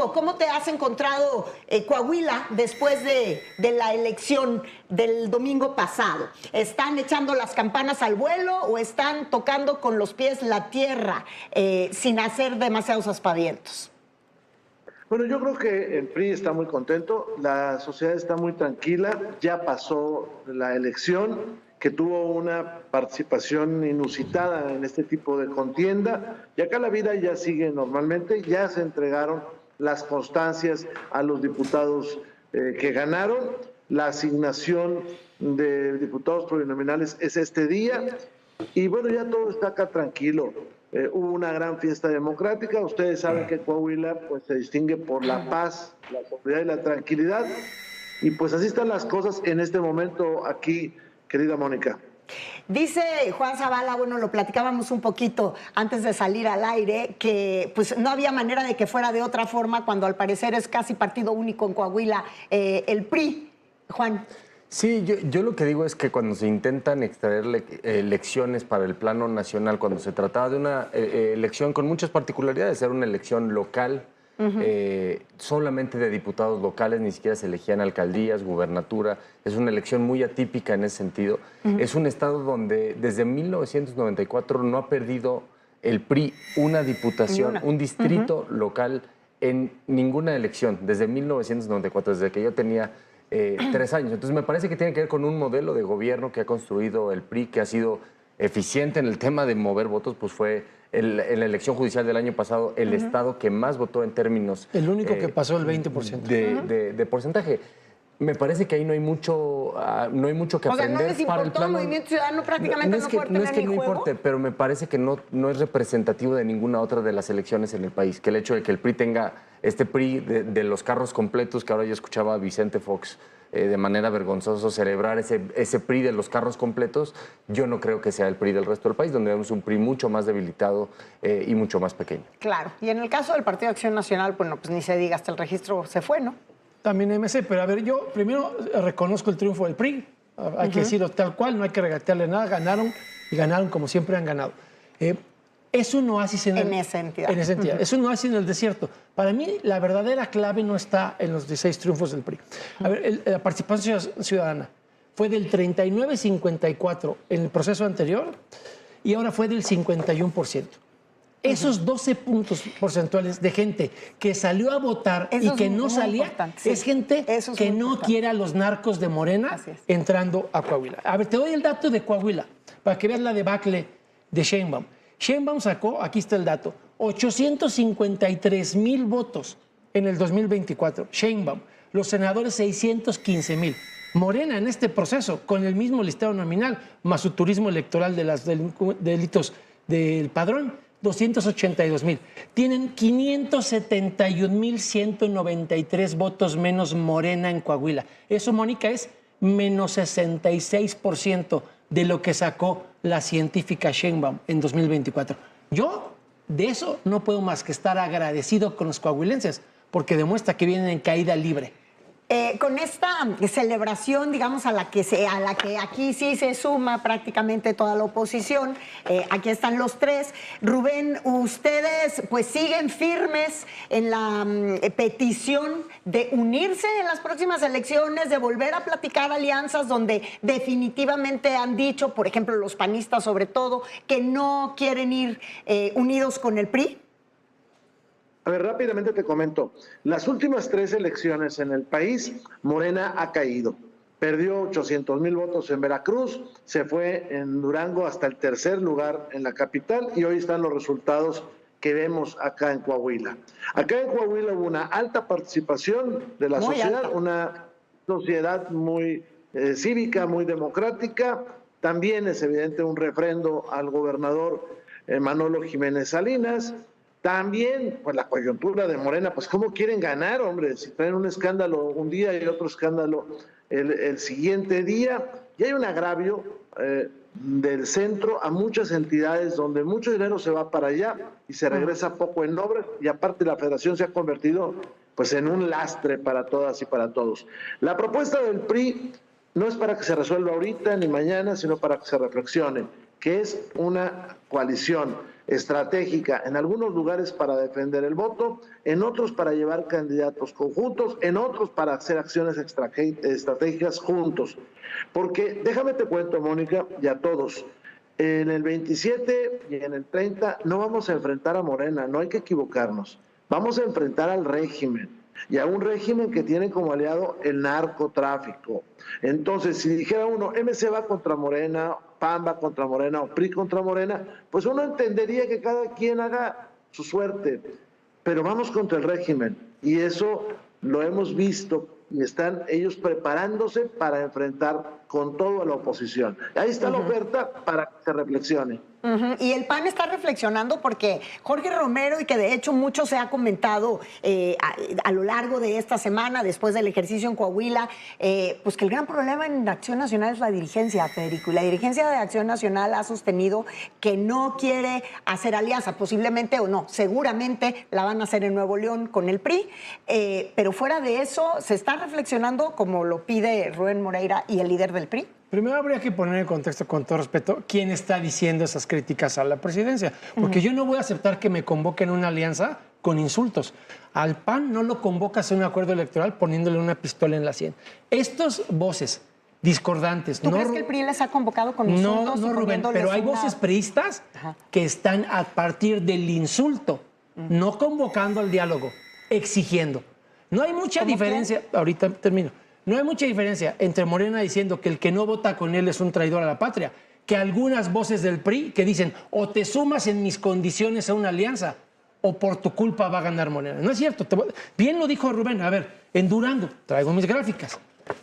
Rodrigo, ¿cómo te has encontrado Coahuila después de la elección del domingo pasado? ¿Están echando las campanas al vuelo o están tocando con los pies la tierra sin hacer demasiados aspavientos? Bueno, yo creo que el PRI está muy contento, la sociedad está muy tranquila, ya pasó la elección, que tuvo una participación inusitada en este tipo de contienda, y acá la vida ya sigue normalmente, ya se entregaron las constancias a los diputados que ganaron, la asignación de diputados plurinominales es este día, y bueno, ya todo está acá tranquilo. Hubo una gran fiesta democrática. Ustedes saben que Coahuila pues, se distingue por la paz, la seguridad y la tranquilidad. Y pues así están las cosas en este momento aquí, querida Mónica. Dice Juan Zavala, bueno, lo platicábamos un poquito antes de salir al aire, que pues no había manera de que fuera de otra forma cuando al parecer es casi partido único en Coahuila el PRI. Juan. Sí, yo lo que digo es que cuando se intentan extraer elecciones para el plano nacional, cuando se trataba de una elección con muchas particularidades, era una elección local, solamente de diputados locales, ni siquiera se elegían alcaldías, gubernatura, es una elección muy atípica en ese sentido. Es un estado donde desde 1994 no ha perdido el PRI una diputación, un distrito local en ninguna elección, desde 1994, desde que yo tenía 3 años. Entonces me parece que tiene que ver con un modelo de gobierno que ha construido el PRI, que ha sido eficiente en el tema de mover votos, pues fue en la elección judicial del año pasado el estado que más votó en términos... El único que pasó el 20%. De porcentaje. Me parece que ahí no hay mucho que aprender. O sea, ¿no les para el importó plano? Movimiento Ciudadano prácticamente no No es que no importe, pero me parece que no es representativo de ninguna otra de las elecciones en el país. Que el hecho de que el PRI tenga este PRI de los carros completos, que ahora yo escuchaba a Vicente Fox de manera vergonzosa celebrar ese PRI de los carros completos, yo no creo que sea el PRI del resto del país, donde vemos un PRI mucho más debilitado y mucho más pequeño. Claro, y en el caso del Partido de Acción Nacional, bueno, pues ni se diga, hasta el registro se fue, ¿no? También MC, pero a ver, yo primero reconozco el triunfo del PRI, hay que decirlo tal cual, no hay que regatearle nada, ganaron y ganaron como siempre han ganado. Es un oasis en esa entidad. En esa entidad. Es un oasis en el desierto. Para mí, la verdadera clave no está en los 16 triunfos del PRI. A ver, la participación ciudadana fue del 39-54 en el proceso anterior y ahora fue del 51%. Esos 12 puntos porcentuales de gente que salió a votar y que no salía, es gente que no quiere a los narcos de Morena entrando a Coahuila. A ver, te doy el dato de Coahuila para que veas la debacle de Sheinbaum. Sheinbaum sacó, aquí está el dato, 853,000 votos en el 2024. Sheinbaum, los senadores 615,000. Morena en este proceso, con el mismo listado nominal, más su turismo electoral de los delitos del padrón, 282,000. Tienen 571,193 votos menos Morena en Coahuila. Eso, Mónica, es menos 66% de lo que sacó la científica Sheinbaum en 2024. Yo de eso no puedo más que estar agradecido con los coahuilenses, porque demuestra que vienen en caída libre. Con esta celebración, digamos, a la que aquí sí se suma prácticamente toda la oposición, aquí están los tres. Rubén, ustedes pues siguen firmes en la petición de unirse en las próximas elecciones, de volver a platicar alianzas donde definitivamente han dicho, por ejemplo, los panistas sobre todo, que no quieren ir unidos con el PRI. A ver, rápidamente te comento. Las últimas 3 elecciones en el país, Morena ha caído. Perdió 800,000 votos en Veracruz, se fue en Durango hasta el 3er lugar en la capital y hoy están los resultados que vemos acá en Coahuila. Acá en Coahuila hubo una alta participación de la sociedad, una sociedad muy cívica, muy democrática. También es evidente un refrendo al gobernador Manolo Jiménez Salinas. También, pues la coyuntura de Morena, pues cómo quieren ganar, hombre, si traen un escándalo un día y otro escándalo el siguiente día. Y hay un agravio del centro a muchas entidades donde mucho dinero se va para allá y se regresa poco en obras, y aparte la federación se ha convertido pues en un lastre para todas y para todos. La propuesta del PRI no es para que se resuelva ahorita ni mañana, sino para que se reflexione, que es una coalición estratégica, en algunos lugares para defender el voto, en otros para llevar candidatos conjuntos, en otros para hacer acciones estratégicas juntos. Porque déjame te cuento, Mónica, y a todos, en el 27 y en el 30 no vamos a enfrentar a Morena, no hay que equivocarnos. Vamos a enfrentar al régimen, y a un régimen que tiene como aliado el narcotráfico. Entonces, si dijera uno, MC va contra Morena, PAN va contra Morena o PRI contra Morena, pues uno entendería que cada quien haga su suerte. Pero vamos contra el régimen, y eso lo hemos visto, y están ellos preparándose para enfrentar con todo a la oposición. Ahí está la oferta para que se reflexione. Y el PAN está reflexionando porque Jorge Romero, y que de hecho mucho se ha comentado a lo largo de esta semana, después del ejercicio en Coahuila, pues que el gran problema en Acción Nacional es la dirigencia, Federico. Y la dirigencia de Acción Nacional ha sostenido que no quiere hacer alianza, posiblemente o no, seguramente la van a hacer en Nuevo León con el PRI, pero fuera de eso, se está reflexionando como lo pide Rubén Moreira y el líder del PRI. Primero habría que poner en contexto, con todo respeto, quién está diciendo esas críticas a la presidencia. Porque yo no voy a aceptar que me convoquen una alianza con insultos. Al PAN no lo convocas a un acuerdo electoral poniéndole una pistola en la sien. Estas voces discordantes... ¿Tú crees que el PRI les ha convocado con insultos? No, Rubén, pero hay voces priistas que están a partir del insulto, no convocando al diálogo, exigiendo. No hay mucha diferencia... Ahorita termino. No hay mucha diferencia entre Morena diciendo que el que no vota con él es un traidor a la patria, que algunas voces del PRI que dicen o te sumas en mis condiciones a una alianza o por tu culpa va a ganar Morena. No es cierto. Bien lo dijo Rubén. A ver, en Durango, traigo mis gráficas,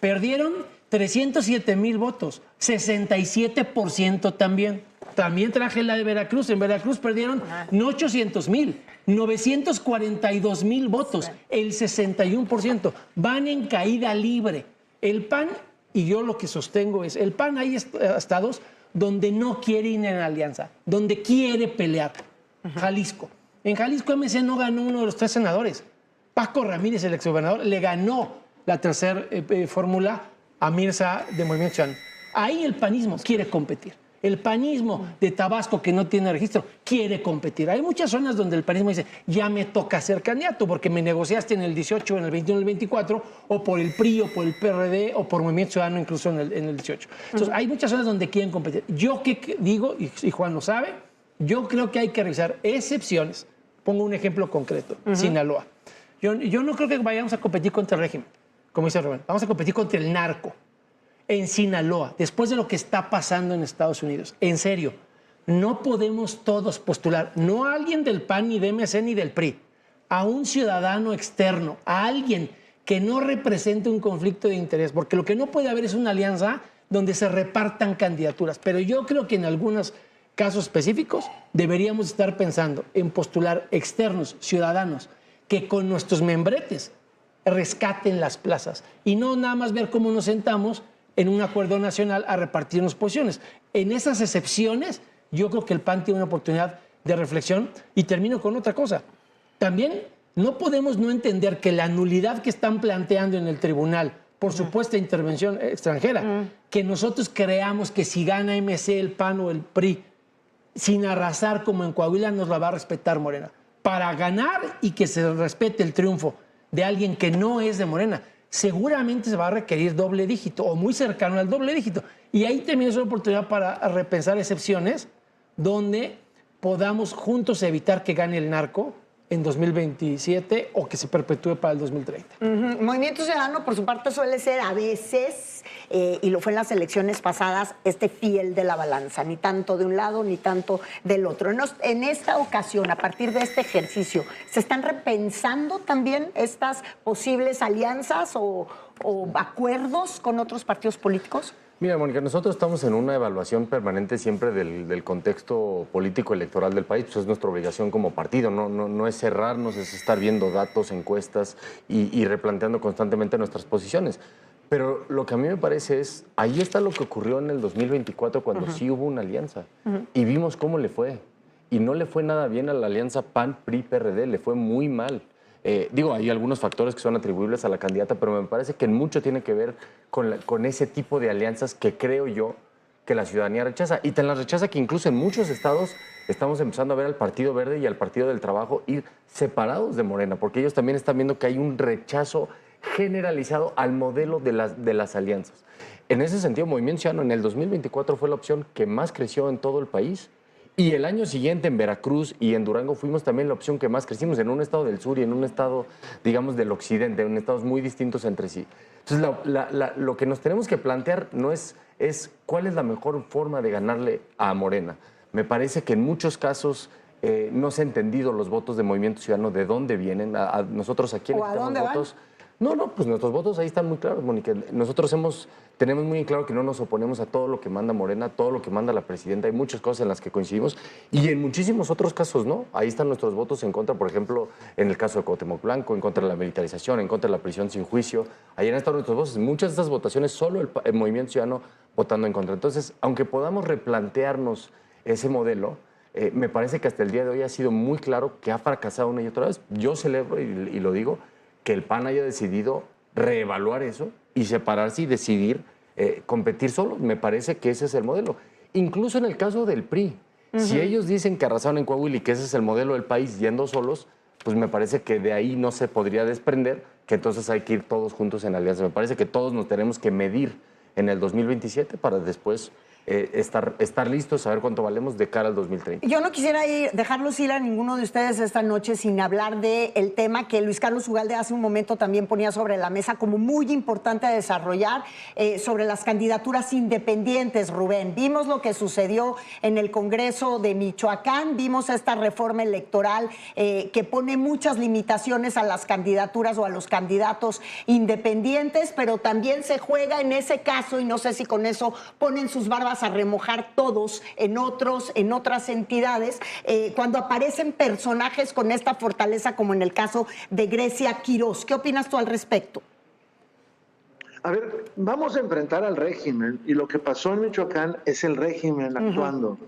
perdieron 307,000 votos, 67% también. También traje la de Veracruz. En Veracruz perdieron no 800,000, 942,000 votos, el 61%. Van en caída libre. El PAN, y yo lo que sostengo es, el PAN hay estados donde no quiere ir en alianza, donde quiere pelear. Jalisco. En Jalisco MC no ganó uno de los 3 senadores. Paco Ramírez, el exgobernador, le ganó la tercera fórmula a Mirza de Movimiento Ciudadano. Ahí el panismo quiere competir. El panismo de Tabasco, que no tiene registro, quiere competir. Hay muchas zonas donde el panismo dice, ya me toca ser candidato porque me negociaste en el 18, en el 21, en el 24, o por el PRI, o por el PRD, o por Movimiento Ciudadano, incluso en el 18. Entonces, hay muchas zonas donde quieren competir. Yo que digo, y Juan lo sabe, yo creo que hay que revisar excepciones. Pongo un ejemplo concreto, Sinaloa. Yo no creo que vayamos a competir contra el régimen, como dice Rubén. Vamos a competir contra el narco. En Sinaloa, después de lo que está pasando en Estados Unidos, en serio, no podemos todos postular, no a alguien del PAN, ni de MC, ni del PRI, a un ciudadano externo, a alguien que no represente un conflicto de interés, porque lo que no puede haber es una alianza donde se repartan candidaturas. Pero yo creo que en algunos casos específicos deberíamos estar pensando en postular externos, ciudadanos, que con nuestros membretes rescaten las plazas y no nada más ver cómo nos sentamos en un acuerdo nacional a repartirnos posiciones. En esas excepciones, yo creo que el PAN tiene una oportunidad de reflexión. Y termino con otra cosa. También no podemos no entender que la nulidad que están planteando en el tribunal por supuesta intervención extranjera, que nosotros creamos que si gana MC, el PAN o el PRI, sin arrasar como en Coahuila, nos la va a respetar Morena. Para ganar y que se respete el triunfo de alguien que no es de Morena, seguramente se va a requerir doble dígito o muy cercano al doble dígito. Y ahí también es una oportunidad para repensar excepciones donde podamos juntos evitar que gane el narco en 2027 o que se perpetúe para el 2030. Movimiento Ciudadano, por su parte, suele ser a veces, y lo fue en las elecciones pasadas, fiel de la balanza, ni tanto de un lado ni tanto del otro. En esta ocasión, a partir de este ejercicio, ¿se están repensando también estas posibles alianzas o acuerdos con otros partidos políticos? Mira, Mónica, nosotros estamos en una evaluación permanente siempre del contexto político electoral del país, pues es nuestra obligación como partido, no es cerrarnos, es estar viendo datos, encuestas y replanteando constantemente nuestras posiciones. Pero lo que a mí me parece es, ahí está lo que ocurrió en el 2024 cuando sí hubo una alianza y vimos cómo le fue. Y no le fue nada bien a la alianza PAN-PRI-PRD, le fue muy mal. Hay algunos factores que son atribuibles a la candidata, pero me parece que en mucho tiene que ver con ese tipo de alianzas que creo yo que la ciudadanía rechaza. Y tan la rechaza que incluso en muchos estados estamos empezando a ver al Partido Verde y al Partido del Trabajo ir separados de Morena, porque ellos también están viendo que hay un rechazo generalizado al modelo de las alianzas. En ese sentido, Movimiento Ciudadano en el 2024 fue la opción que más creció en todo el país. Y el año siguiente en Veracruz y en Durango fuimos también la opción que más crecimos, en un estado del sur y en un estado, digamos, del occidente, en estados muy distintos entre sí. Entonces, lo que nos tenemos que plantear no es cuál es la mejor forma de ganarle a Morena. Me parece que en muchos casos no se han entendido los votos de Movimiento Ciudadano, de dónde vienen. Nosotros aquí en votos. No, pues nuestros votos ahí están muy claros, Mónica. Nosotros tenemos muy claro que no nos oponemos a todo lo que manda Morena, todo lo que manda la presidenta. Hay muchas cosas en las que coincidimos y en muchísimos otros casos no. Ahí están nuestros votos en contra, por ejemplo, en el caso de Cuauhtémoc Blanco, en contra de la militarización, en contra de la prisión sin juicio. Ahí han estado nuestros votos. Muchas de estas votaciones solo el Movimiento Ciudadano votando en contra. Entonces, aunque podamos replantearnos ese modelo, me parece que hasta el día de hoy ha sido muy claro que ha fracasado una y otra vez. Yo celebro y lo digo, que el PAN haya decidido reevaluar eso y separarse y decidir competir solos. Me parece que ese es el modelo. Incluso en el caso del PRI, si ellos dicen que arrasaron en Coahuila y que ese es el modelo del país yendo solos, pues me parece que de ahí no se podría desprender que entonces hay que ir todos juntos en alianza. Me parece que todos nos tenemos que medir en el 2027 para después estar listos, saber cuánto valemos de cara al 2030. Yo no quisiera dejarlos ir a ninguno de ustedes esta noche sin hablar del tema que Luis Carlos Ugalde hace un momento también ponía sobre la mesa como muy importante a desarrollar, sobre las candidaturas independientes, Rubén. Vimos lo que sucedió en el Congreso de Michoacán, vimos esta reforma electoral que pone muchas limitaciones a las candidaturas o a los candidatos independientes, pero también se juega en ese caso, y no sé si con eso ponen sus barbas a remojar todos en otras entidades, cuando aparecen personajes con esta fortaleza, como en el caso de Grecia Quirós. ¿Qué opinas tú al respecto? A ver, vamos a enfrentar al régimen, y lo que pasó en Michoacán es el régimen actuando.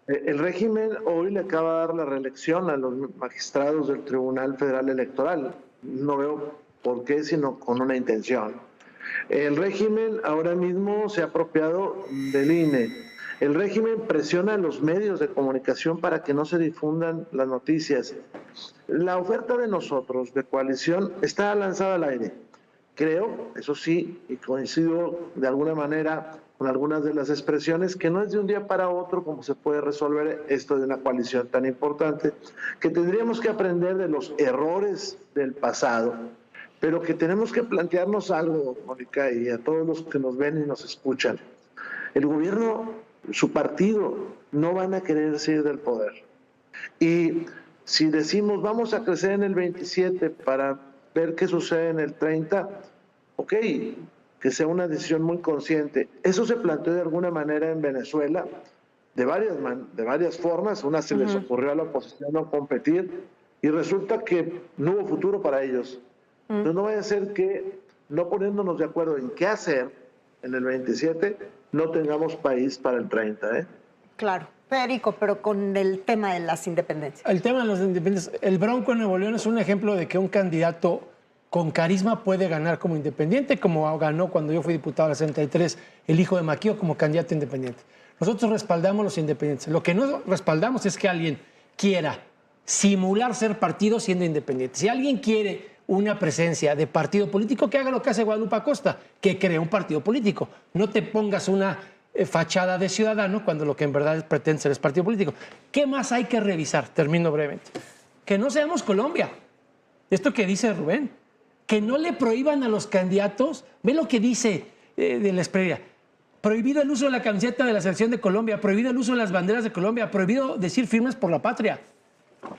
El régimen hoy le acaba de dar la reelección a los magistrados del Tribunal Federal Electoral. No veo por qué, sino con una intención. El régimen ahora mismo se ha apropiado del INE. El régimen presiona a los medios de comunicación para que no se difundan las noticias. La oferta de nosotros, de coalición, está lanzada al aire. Creo, eso sí, y coincido de alguna manera con algunas de las expresiones, que no es de un día para otro como se puede resolver esto de una coalición tan importante, que tendríamos que aprender de los errores del pasado, pero que tenemos que plantearnos algo, Mónica, y a todos los que nos ven y nos escuchan. El gobierno, su partido, no van a querer ir del poder. Y si decimos vamos a crecer en el 27 para ver qué sucede en el 30, ok, que sea una decisión muy consciente. Eso se planteó de alguna manera en Venezuela, de varias formas. Una se les ocurrió a la oposición no competir y resulta que no hubo futuro para ellos. Entonces no vaya a ser que, no poniéndonos de acuerdo en qué hacer en el 27, no tengamos país para el 30. Claro. Federico, pero con el tema de las independencias. El tema de las independencias. El Bronco en Nuevo León es un ejemplo de que un candidato con carisma puede ganar como independiente, como ganó cuando yo fui diputado en el 63, el hijo de Maquio como candidato independiente. Nosotros respaldamos los independientes. Lo que no respaldamos es que alguien quiera simular ser partido siendo independiente. Si alguien quiere una presencia de partido político, que haga lo que hace Guadalupe Acosta, que cree un partido político. No te pongas una fachada de ciudadano cuando lo que en verdad pretende ser es partido político. ¿Qué más hay que revisar? Termino brevemente. Que no seamos Colombia. Esto que dice Rubén, que no le prohíban a los candidatos, ve lo que dice de la Espriella, prohibido el uso de la camiseta de la selección de Colombia, prohibido el uso de las banderas de Colombia, prohibido decir firmes por la patria.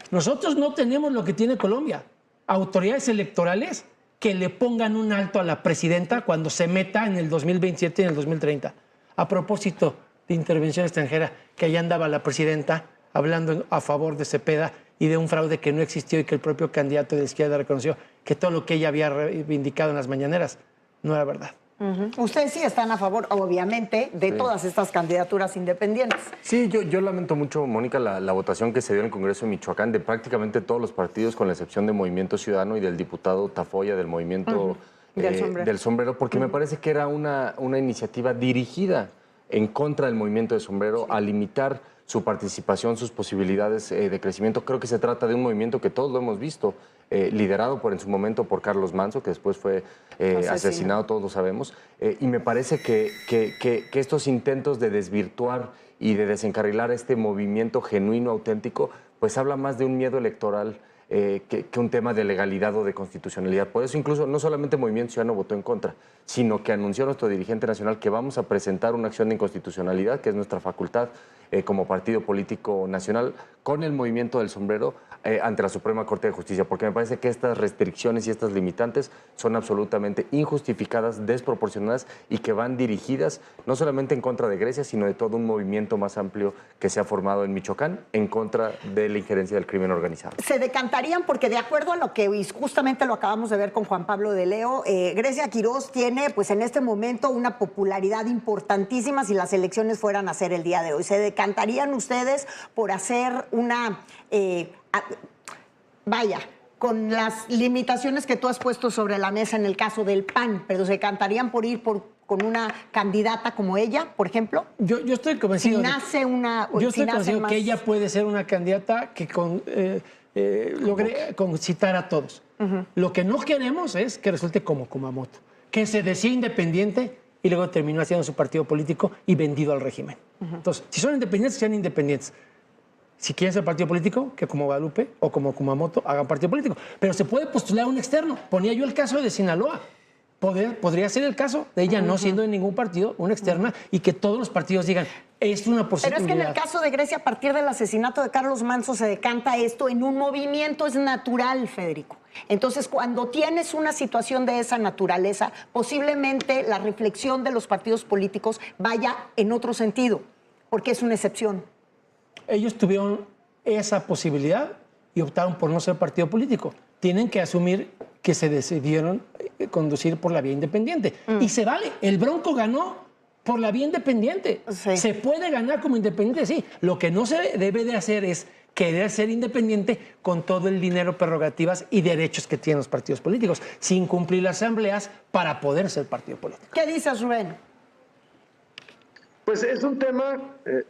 Nosotros no tenemos lo que tiene Colombia. Autoridades electorales que le pongan un alto a la presidenta cuando se meta en el 2027 y en el 2030. A propósito de intervención extranjera, que allá andaba la presidenta hablando a favor de Cepeda y de un fraude que no existió y que el propio candidato de la izquierda reconoció que todo lo que ella había reivindicado en las mañaneras no era verdad. Ustedes sí están a favor, obviamente, de todas estas candidaturas independientes. Sí, yo lamento mucho, Mónica, la votación que se dio en el Congreso de Michoacán de prácticamente todos los partidos, con la excepción de Movimiento Ciudadano y del diputado Tafoya del Movimiento del Sombrero, porque me parece que era una iniciativa dirigida en contra del movimiento de sombrero, a limitar su participación, sus posibilidades de crecimiento. Creo que se trata de un movimiento que todos lo hemos visto, liderado en su momento por Carlos Manzo, que después fue asesinado, todos lo sabemos. Y me parece que estos intentos de desvirtuar y de desencarrilar este movimiento genuino, auténtico, pues habla más de un miedo electoral que un tema de legalidad o de constitucionalidad. Por eso incluso no solamente el Movimiento Ciudadano votó en contra, sino que anunció nuestro dirigente nacional que vamos a presentar una acción de inconstitucionalidad, que es nuestra facultad como partido político nacional, con el movimiento del sombrero ante la Suprema Corte de Justicia, porque me parece que estas restricciones y estas limitantes son absolutamente injustificadas, desproporcionadas y que van dirigidas no solamente en contra de Grecia, sino de todo un movimiento más amplio que se ha formado en Michoacán en contra de la injerencia del crimen organizado. Se decantarían porque de acuerdo a lo que justamente lo acabamos de ver con Juan Pablo de Leo, Grecia Quirós tiene pues en este momento una popularidad importantísima si las elecciones fueran a ser el día de hoy. ¿Se decantarían ustedes por hacer una... vaya, con las limitaciones que tú has puesto sobre la mesa en el caso del PAN, pero se decantarían por ir con una candidata como ella, por ejemplo? Yo estoy convencido. Si nace una... Yo estoy convencido que ella puede ser una candidata que logre concitar a todos. Lo que no queremos es que resulte como Kumamoto, que se decía independiente y luego terminó haciendo su partido político y vendido al régimen. Entonces, si son independientes, sean independientes. Si quieren ser partido político, que como Guadalupe o como Kumamoto hagan partido político. Pero se puede postular un externo. Ponía yo el caso de Sinaloa. Podría ser el caso de ella no siendo de ningún partido, una externa, y que todos los partidos digan, es una posibilidad. Pero es que en el caso de Grecia, a partir del asesinato de Carlos Manzo, se decanta esto en un movimiento, es natural, Federico. Entonces, cuando tienes una situación de esa naturaleza, posiblemente la reflexión de los partidos políticos vaya en otro sentido, porque es una excepción. Ellos tuvieron esa posibilidad y optaron por no ser partido político. Tienen que asumir que se decidieron conducir por la vía independiente. Y se vale. El Bronco ganó por la vía independiente. Sí. Se puede ganar como independiente, sí. Lo que no se debe de hacer es querer ser independiente con todo el dinero, prerrogativas y derechos que tienen los partidos políticos, sin cumplir las asambleas para poder ser partido político. ¿Qué dices, Rubén? Pues es un tema,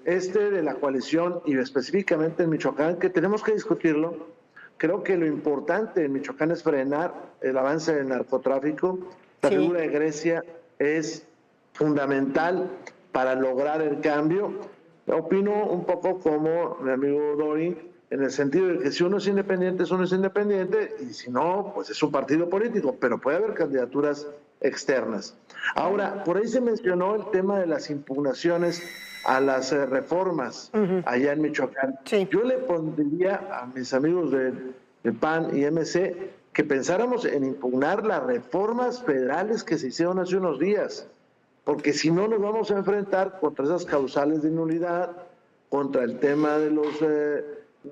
de la coalición y específicamente en Michoacán, que tenemos que discutirlo. Creo que lo importante en Michoacán es frenar el avance del narcotráfico. La figura de Grecia es fundamental para lograr el cambio. Opino un poco como mi amigo Dori, en el sentido de que si uno es independiente, uno es independiente, y si no, pues es un partido político, pero puede haber candidaturas externas. Ahora, por ahí se mencionó el tema de las impugnaciones a las reformas allá en Michoacán. Sí. Yo le pondría a mis amigos del PAN y MC que pensáramos en impugnar las reformas federales que se hicieron hace unos días, porque si no nos vamos a enfrentar contra esas causales de nulidad, contra el tema de los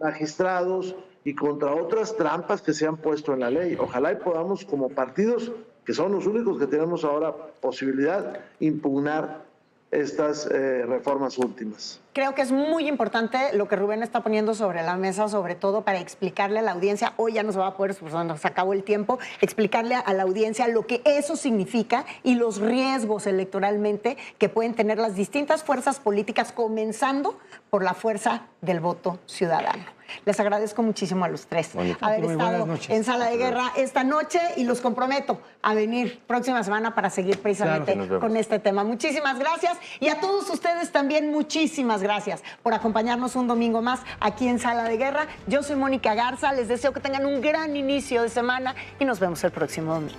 magistrados y contra otras trampas que se han puesto en la ley. Ojalá y podamos, como partidos, que son los únicos que tenemos ahora posibilidad, impugnar estas reformas últimas. Creo que es muy importante lo que Rubén está poniendo sobre la mesa, sobre todo para explicarle a la audiencia, hoy ya no se va a poder, pues nos acabó el tiempo, explicarle a la audiencia lo que eso significa y los riesgos electoralmente que pueden tener las distintas fuerzas políticas, comenzando por la fuerza del voto ciudadano. Les agradezco muchísimo a los tres haber estado en Sala de Guerra esta noche y los comprometo a venir próxima semana para seguir precisamente con este tema. Muchísimas gracias y a todos ustedes también muchísimas gracias por acompañarnos un domingo más aquí en Sala de Guerra. Yo soy Mónica Garza, les deseo que tengan un gran inicio de semana y nos vemos el próximo domingo.